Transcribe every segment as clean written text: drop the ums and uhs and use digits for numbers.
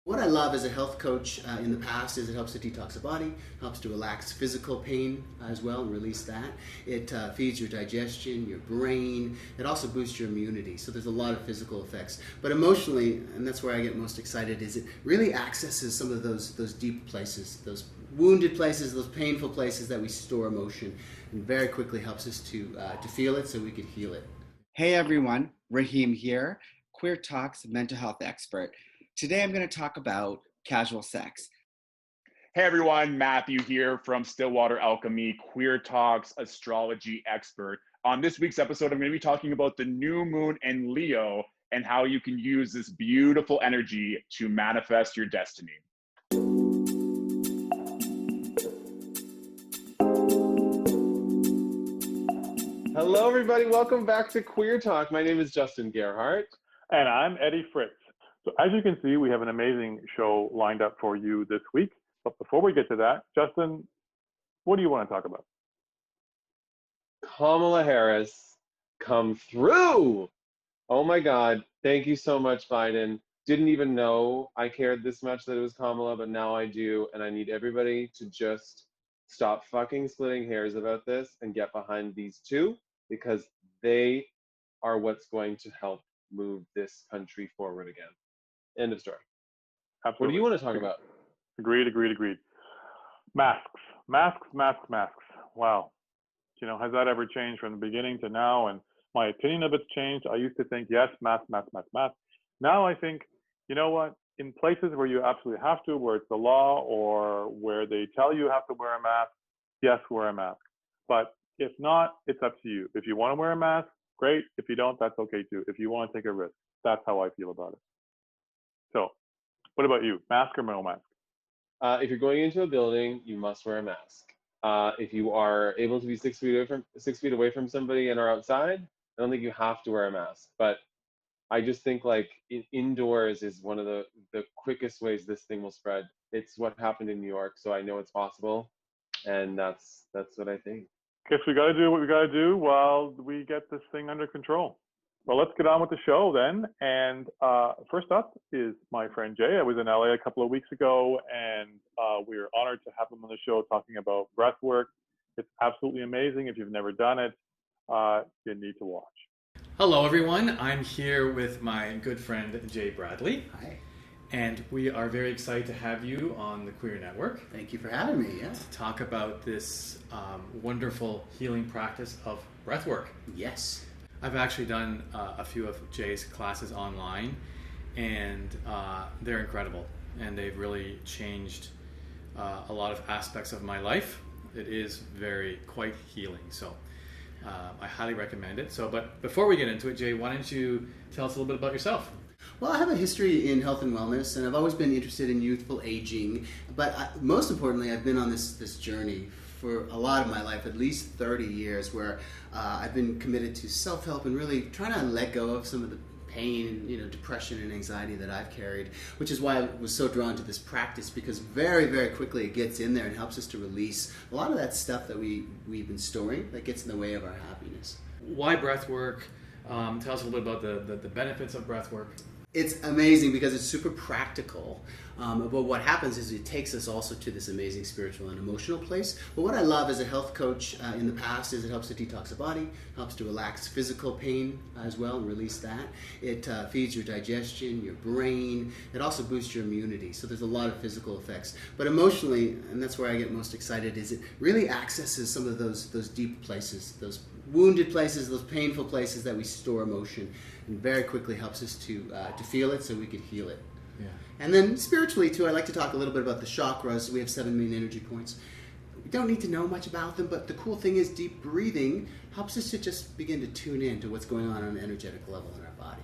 What I love as a health coach in the past is it helps to detox the body, helps to relax physical pain as well and release that. It feeds your digestion, your brain. It also boosts your immunity. So there's a lot of physical effects. But emotionally, and that's where I get most excited, is it really accesses some of those deep places, those wounded places, those painful places that we store emotion, and very quickly helps us to feel it so we can heal it. Hey everyone, Rahim here, Queer Talks mental health expert. Today I'm going to talk about casual sex. Hey everyone, Matthew here from Still Water Alchemy, Queer Talks Astrology Expert. On this week's episode, I'm going to be talking about the new moon in Leo and how you can use this beautiful energy to manifest your destiny. Hello everybody, welcome back to Queer Talk. My name is Justin Gerhardt. And I'm Eddie Fritz. So as you can see, we have an amazing show lined up for you this week. But before we get to that, Justin, what do you want to talk about? Kamala Harris, come through! Oh my God, thank you so much, Biden. Didn't even know I cared this much that it was Kamala, but now I do, and I need everybody to just stop fucking splitting hairs about this and get behind these two, because they are what's going to help move this country forward again. End of story. Absolutely. What do you want to talk about? Agreed. Masks. Wow. You know, has that ever changed from the beginning to now? And my opinion of it's changed. I used to think, yes, mask. Now I think, you know what? In places where you absolutely have to, where it's the law or where they tell you have to wear a mask, yes, wear a mask. But if not, it's up to you. If you want to wear a mask, great. If you don't, that's okay too. If you want to take a risk, that's how I feel about it. So, what about you? Mask or no mask? If you're going into a building, you must wear a mask. If you are able to be 6 feet away from somebody and are outside, I don't think you have to wear a mask. But I just think like indoors is one of the quickest ways this thing will spread. It's what happened in New York, so I know it's possible, and that's what I think. Guess we got to do what we got to do while we get this thing under control. Well, let's get on with the show then. And first up is my friend Jay. I was in LA a couple of weeks ago, and we are honored to have him on the show talking about breathwork. It's absolutely amazing. If you've never done it, you need to watch. Hello, everyone. I'm here with my good friend Jay Bradley. Hi. And we are very excited to have you on the Queer Network. Thank you for having me. Yeah. To talk about this wonderful healing practice of breathwork. Yes. I've actually done a few of Jay's classes online, and they're incredible. And they've really changed a lot of aspects of my life. It is quite healing. So I highly recommend it. But before we get into it, Jay, why don't you tell us a little bit about yourself? Well, I have a history in health and wellness, and I've always been interested in youthful aging. But most importantly, I've been on this journey for a lot of my life, at least 30 years, where I've been committed to self-help and really trying to let go of some of the pain, depression and anxiety that I've carried, which is why I was so drawn to this practice, because very, very quickly it gets in there and helps us to release a lot of that stuff that we've been storing that gets in the way of our happiness. Why breathwork? Tell us a little bit about the benefits of breathwork. It's amazing because it's super practical, but what happens is it takes us also to this amazing spiritual and emotional place. But what I love as a health coach in the past is it helps to detox the body, helps to relax physical pain as well and release that. It feeds your digestion, your brain. It also boosts your immunity. So there's a lot of physical effects. But emotionally, and that's where I get most excited, is it really accesses some of those deep places, those wounded places, those painful places that we store emotion, and very quickly helps us to feel it so we can heal it. Yeah. And then spiritually too, I like to talk a little bit about the chakras. We have 7 main energy points. We don't need to know much about them, but the cool thing is deep breathing helps us to just begin to tune in to what's going on an energetic level in our body.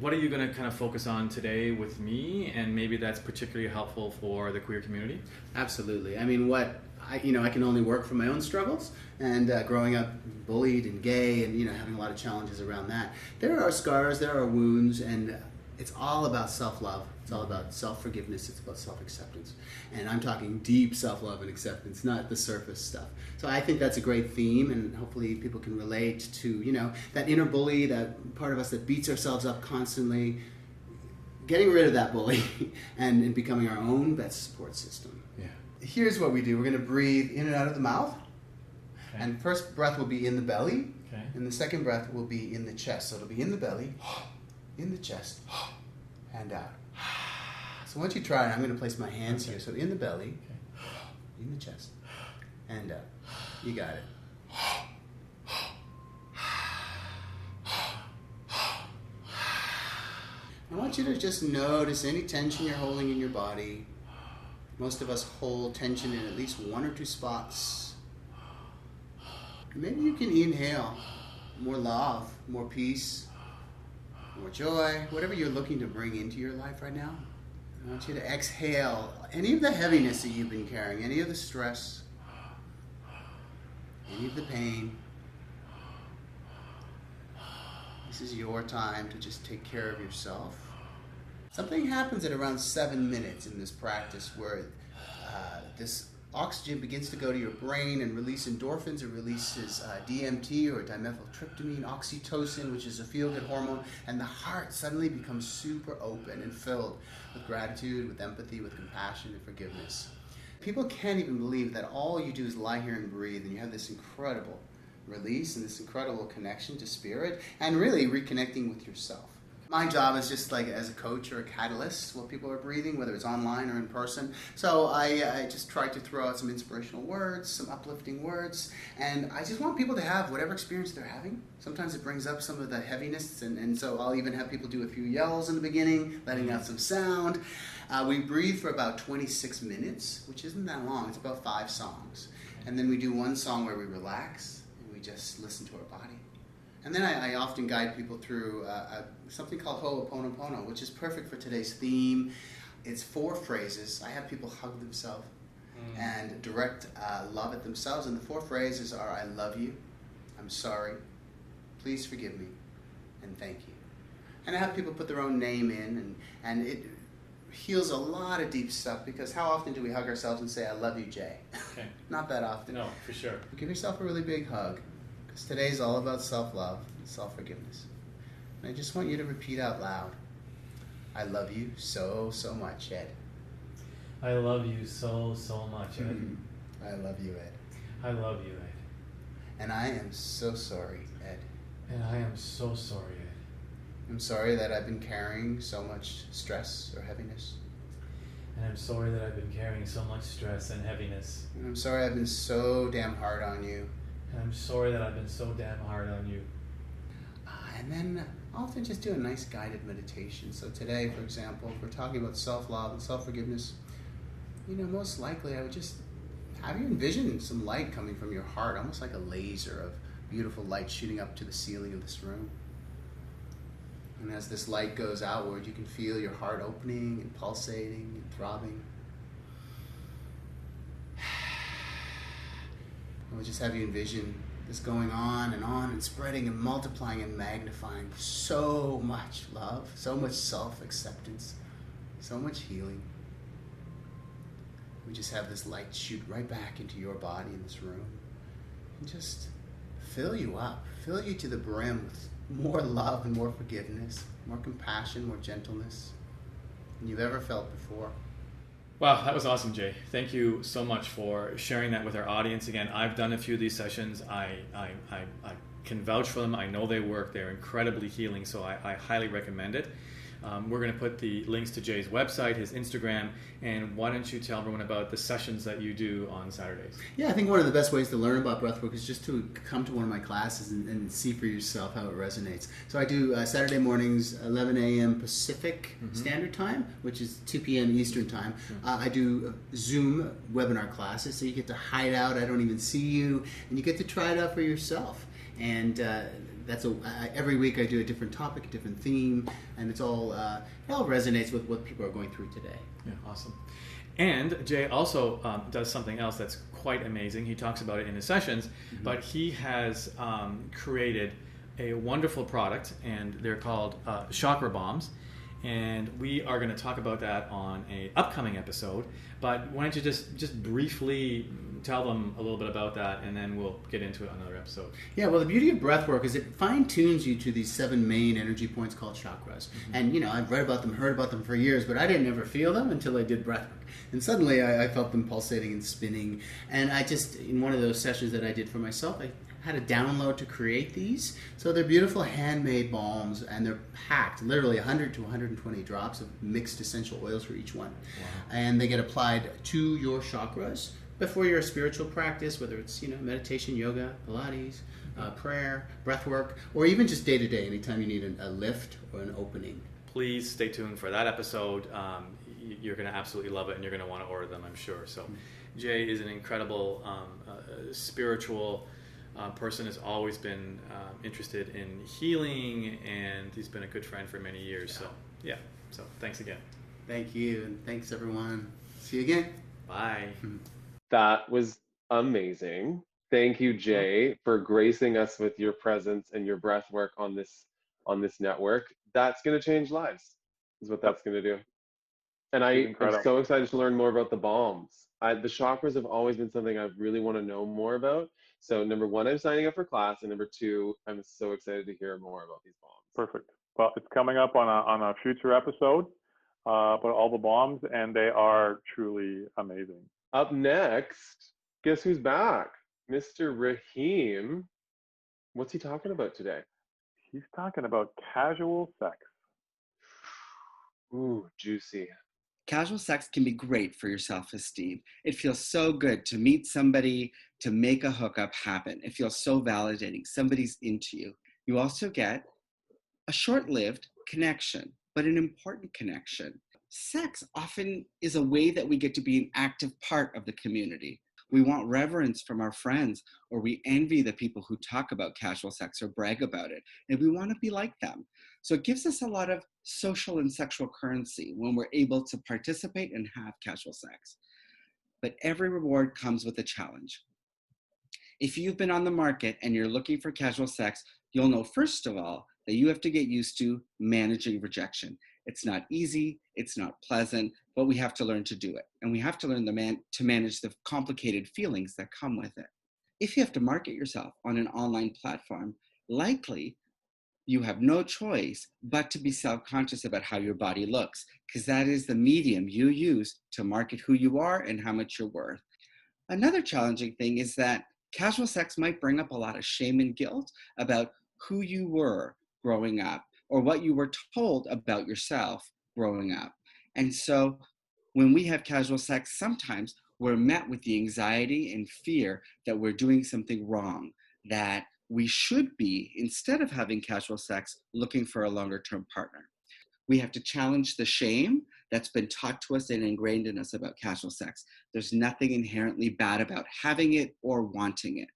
What are you going to kind of focus on today with me, and maybe that's particularly helpful for the queer community? Absolutely. I mean, I can only work from my own struggles, and growing up bullied and gay and having a lot of challenges around that. There are scars, there are wounds, and it's all about self-love. It's all about self-forgiveness. It's about self-acceptance. And I'm talking deep self-love and acceptance, not the surface stuff. So I think that's a great theme, and hopefully people can relate to, that inner bully, that part of us that beats ourselves up constantly. getting rid of that bully and becoming our own best support system. Yeah. Here's what we do. We're going to breathe in and out of the mouth. Okay. And first breath will be in the belly. Okay. And the second breath will be in the chest. So it'll be in the belly, in the chest, and out. So once you try it, I'm going to place my hands here. So in the belly, in the chest, and out. You got it. I want you to just notice any tension you're holding in your body. Most of us hold tension in at least one or two spots. Maybe you can inhale more love, more peace, more joy, whatever you're looking to bring into your life right now. I want you to exhale any of the heaviness that you've been carrying, any of the stress, any of the pain. This is your time to just take care of yourself. Something happens at around 7 minutes in this practice where this oxygen begins to go to your brain and release endorphins. It releases DMT or dimethyltryptamine, oxytocin, which is a feel-good hormone, and the heart suddenly becomes super open and filled with gratitude, with empathy, with compassion, and forgiveness. People can't even believe that all you do is lie here and breathe, and you have this incredible release and this incredible connection to spirit, and really reconnecting with yourself. My job is just like as a coach or a catalyst while people are breathing, whether it's online or in person. So I just try to throw out some inspirational words, some uplifting words, and I just want people to have whatever experience they're having. Sometimes it brings up some of the heaviness, and so I'll even have people do a few yells in the beginning, letting out some sound. We breathe for about 26 minutes, which isn't that long. It's about 5 songs. And then we do one song where we relax, and we just listen to our body. And then I often guide people through something called Ho'oponopono, which is perfect for today's theme. It's 4 phrases. I have people hug themselves and direct love at themselves. And the 4 phrases are, I love you, I'm sorry, please forgive me, and thank you. And I have people put their own name in, and it heals a lot of deep stuff, because how often do we hug ourselves and say, I love you, Jay? Okay. Not that often. No, for sure. Give yourself a really big hug. Today's all about self-love and self-forgiveness. And I just want you to repeat out loud, I love you so, so much, Ed. I love you so, so much, Ed. I love you, Ed. I love you, Ed. And I am so sorry, Ed. And I am so sorry, Ed. I'm sorry that I've been carrying so much stress or heaviness. And I'm sorry that I've been carrying so much stress and heaviness. And I'm sorry I've been so damn hard on you. And I'm sorry that I've been so damn hard on you. And then often just do a nice guided meditation. So today, for example, if we're talking about self-love and self-forgiveness, most likely I would just have you envision some light coming from your heart, almost like a laser of beautiful light shooting up to the ceiling of this room. And as this light goes outward, you can feel your heart opening and pulsating and throbbing. We'll just have you envision this going on and spreading and multiplying and magnifying so much love, so much self-acceptance, so much healing. We just have this light shoot right back into your body in this room and just fill you up, fill you to the brim with more love and more forgiveness, more compassion, more gentleness than you've ever felt before. Wow, that was awesome, Jay. Thank you so much for sharing that with our audience. Again, I've done a few of these sessions. I can vouch for them. I know they work. They're incredibly healing, so I highly recommend it. We're going to put the links to Jay's website, his Instagram, and why don't you tell everyone about the sessions that you do on Saturdays? Yeah, I think one of the best ways to learn about breathwork is just to come to one of my classes and see for yourself how it resonates. So I do Saturday mornings, 11 a.m. Pacific Standard Time, which is 2 p.m. Eastern Time. I do Zoom webinar classes, so you get to hide out. I don't even see you, and you get to try it out for yourself. And every week I do a different topic, a different theme, and it all resonates with what people are going through today. Yeah, awesome. And Jay also does something else that's quite amazing. He talks about it in his sessions, but he has created a wonderful product, and they're called Chakra Balms. And we are going to talk about that on an upcoming episode. But why don't you just briefly tell them a little bit about that, and then we'll get into it on another episode. Yeah, well, the beauty of breathwork is it fine-tunes you to these 7 main energy points called chakras. And, I've read about them, heard about them for years, but I didn't ever feel them until I did breathwork. And suddenly I felt them pulsating and spinning. And I just, in one of those sessions that I did for myself, I had a download to create these. So they're beautiful handmade balms, and they're packed, literally 100 to 120 drops of mixed essential oils for each one. Wow. And they get applied to your chakras before your spiritual practice, whether it's meditation, yoga, Pilates, prayer, breath work, or even just day to day, anytime you need a lift or an opening. Please stay tuned for that episode. You're going to absolutely love it, and you're going to want to order them, I'm sure. So Jay is an incredible spiritual person, has always been interested in healing, and he's been a good friend for many years. So thanks again. Thank you, and thanks everyone. See you again. Bye. That was amazing. Thank you, Jay, for gracing us with your presence and your breath work on this network. That's going to change lives, is what that's going to do. And I'm so excited to learn more about the balms. The chakras have always been something I really want to know more about. So number 1, I'm signing up for class, and number 2, I'm so excited to hear more about these balms. Perfect. Well, it's coming up on a future episode about all the balms, and they are truly amazing. Up next, guess who's back? Mr. Rahim. What's he talking about today? He's talking about casual sex. Ooh, juicy. Casual sex can be great for your self-esteem. It feels so good to meet somebody, to make a hookup happen. It feels so validating. Somebody's into you. You also get a short-lived connection, but an important connection. Sex often is a way that we get to be an active part of the community. We want reverence from our friends, or we envy the people who talk about casual sex or brag about it, and we want to be like them. So it gives us a lot of social and sexual currency when we're able to participate and have casual sex. But every reward comes with a challenge. If you've been on the market and you're looking for casual sex, you'll know, first of all, that you have to get used to managing rejection. It's not easy, it's not pleasant, but we have to learn to do it. And we have to learn to manage the complicated feelings that come with it. If you have to market yourself on an online platform, likely you have no choice but to be self-conscious about how your body looks, because that is the medium you use to market who you are and how much you're worth. Another challenging thing is that casual sex might bring up a lot of shame and guilt about who you were growing up, or what you were told about yourself growing up. And so when we have casual sex, sometimes we're met with the anxiety and fear that we're doing something wrong, that we should be, instead of having casual sex, looking for a longer-term partner. We have to challenge the shame that's been taught to us and ingrained in us about casual sex. There's nothing inherently bad about having it or wanting it.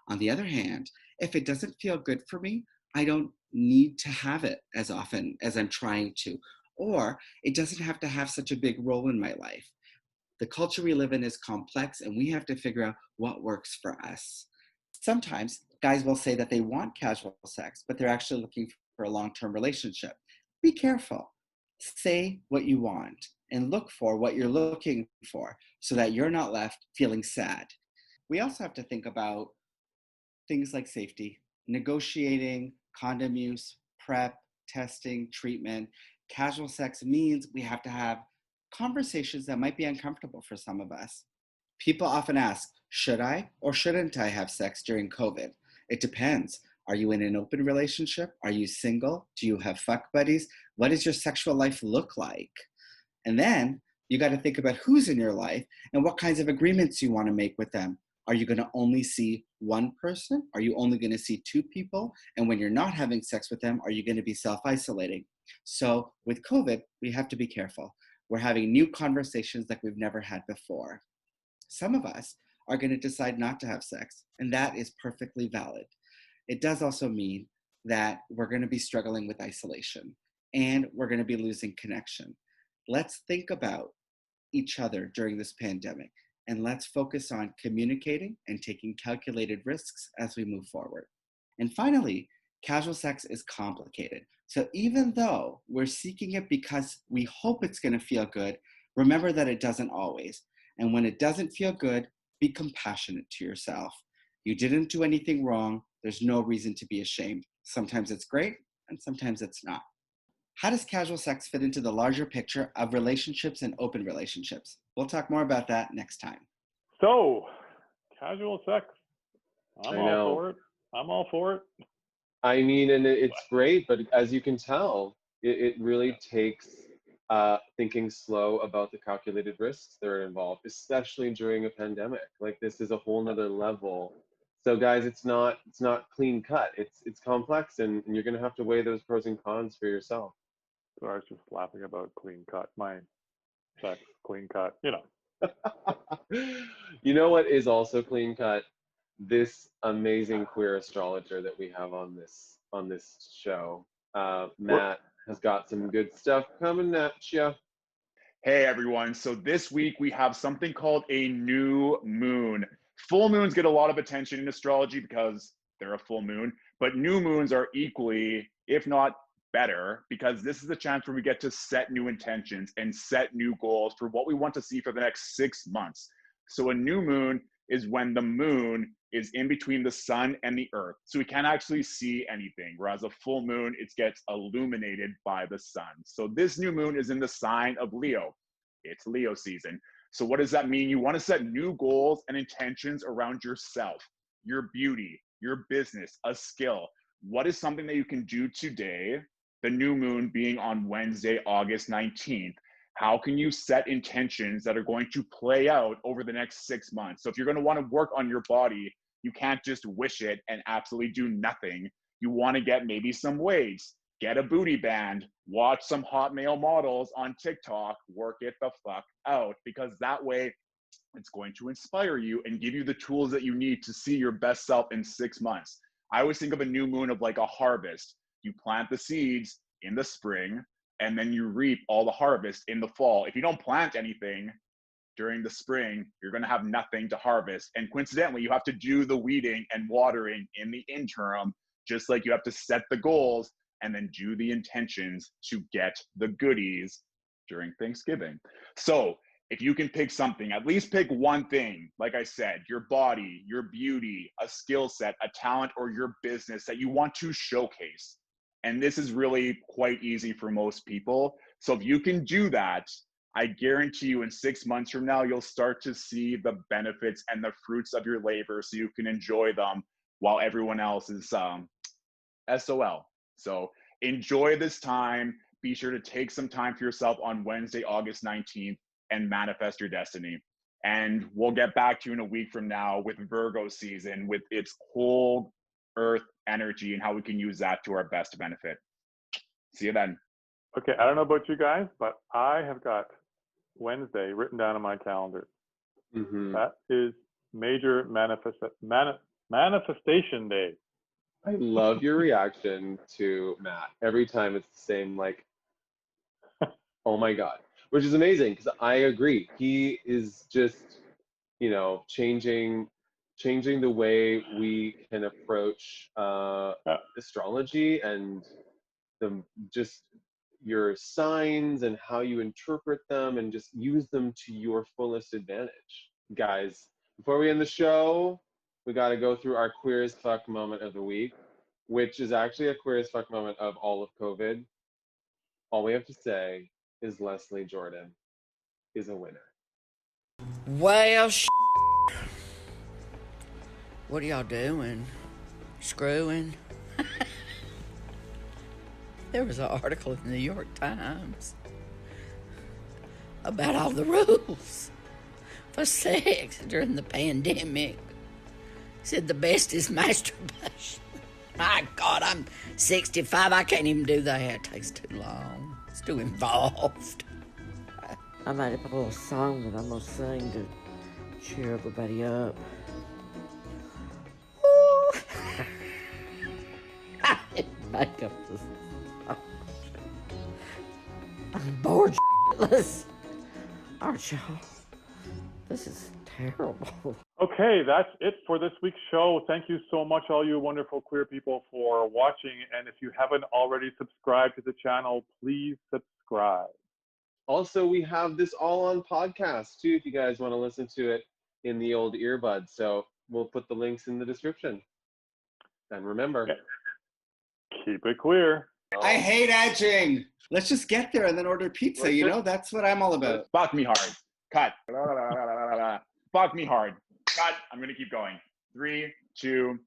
On the other hand, if it doesn't feel good for me, I don't need to have it as often as I'm trying to, or it doesn't have to have such a big role in my life. The culture we live in is complex, and we have to figure out what works for us. Sometimes guys will say that they want casual sex, but they're actually looking for a long-term relationship. Be careful. Say what you want and look for what you're looking for so that you're not left feeling sad. We also have to think about things like safety, negotiating, condom use, PrEP, testing, treatment. Casual sex means we have to have conversations that might be uncomfortable for some of us. People often ask, should I or shouldn't I have sex during COVID? It depends. Are you in an open relationship? Are you single? Do you have fuck buddies? What does your sexual life look like? And then you got to think about who's in your life and what kinds of agreements you want to make with them. Are you going to only see one person? Are you only going to see two people? And when you're not having sex with them, are you going to be self-isolating? So with COVID, we have to be careful. We're having new conversations like we've never had before. Some of us are going to decide not to have sex, and that is perfectly valid. It does also mean that we're going to be struggling with isolation, and we're going to be losing connection. Let's think about each other during this pandemic, and let's focus on communicating and taking calculated risks as we move forward. And finally, casual sex is complicated. So even though we're seeking it because we hope it's going to feel good, remember that it doesn't always. And when it doesn't feel good, be compassionate to yourself. You didn't do anything wrong. There's no reason to be ashamed. Sometimes it's great and sometimes it's not. How does casual sex fit into the larger picture of relationships and open relationships? We'll talk more about that next time. So, casual sex. I'm I all know. for it. I'm all for it. I mean, and it's great, but as you can tell, it really takes thinking slow about the calculated risks that are involved, especially during a pandemic. Like, this is a whole nother level. So guys, it's not clean cut. It's complex, and you're gonna have to weigh those pros and cons for yourself. So I was just laughing about clean cut. My sex, clean cut, you know. You know what is also clean cut? This amazing queer astrologer that we have on this show. Matt has got some good stuff coming at you. Hey everyone, so this week we have something called a new moon. Full moons get a lot of attention in astrology because they're a full moon, but new moons are equally, if not better, because this is the chance where we get to set new intentions and set new goals for what we want to see for the next 6 months. So a new moon is when the moon is in between the sun and the earth. So we can't actually see anything, whereas a full moon, it gets illuminated by the sun. So this new moon is in the sign of Leo. It's Leo season. So what does that mean? You want to set new goals and intentions around yourself, your beauty, your business, a skill. What is something that you can do today, the new moon being on Wednesday, August 19th? How can you set intentions that are going to play out over the next 6 months? So if you're going to want to work on your body, you can't just wish it and absolutely do nothing. You want to get maybe some weights, get a booty band, watch some hot male models on TikTok, work it the fuck out, because that way it's going to inspire you and give you the tools that you need to see your best self in 6 months. I always think of a new moon of like a harvest. You plant the seeds in the spring, and then you reap all the harvest in the fall. If you don't plant anything during the spring, you're going to have nothing to harvest. And coincidentally, you have to do the weeding and watering in the interim, just like you have to set the goals and then do the intentions to get the goodies during Thanksgiving. So if you can pick something, at least pick one thing, like I said, your body, your beauty, a skill set, a talent, or your business that you want to showcase. And this is really quite easy for most people. So if you can do that, I guarantee you in 6 months from now, you'll start to see the benefits and the fruits of your labor so you can enjoy them while everyone else is SOL. So enjoy this time. Be sure to take some time for yourself on Wednesday, August 19th and manifest your destiny. And we'll get back to you in a week from now with Virgo season, with its whole earth energy and how we can use that to our best benefit. See you then. Okay, I don't know about you guys, but I have got Wednesday written down on my calendar. Mm-hmm. That is major manifestation day. I love your reaction to Matt. Every time it's the same, like, oh my God, which is amazing because I agree. He is just, changing the way we can approach astrology and just your signs and how you interpret them and just use them to your fullest advantage. Guys, before we end the show, we got to go through our queer as fuck moment of the week, which is actually a queer as fuck moment of all of COVID. All we have to say is Leslie Jordan is a winner. Well, what are y'all doing? Screwing? There was an article in the New York Times about all the rules for sex during the pandemic. Said the best is masturbation. My God, I'm 65. I can't even do that. It takes too long. It's too involved. I made up a little song that I'm going to sing to cheer everybody up. I didn't make up this song. I'm bored shitless. Aren't y'all? This is terrible. Okay, that's it for this week's show. Thank you so much, all you wonderful queer people, for watching. And if you haven't already subscribed to the channel, please subscribe. Also, we have this all on podcast too, if you guys want to listen to it in the old earbuds. So we'll put the links in the description. And remember, keep it queer. I hate edging. Let's just get there and then order pizza. You know, that's what I'm all about. Fuck me hard. Cut. Fuck me hard. Cut. I'm going to keep going. 3, 2.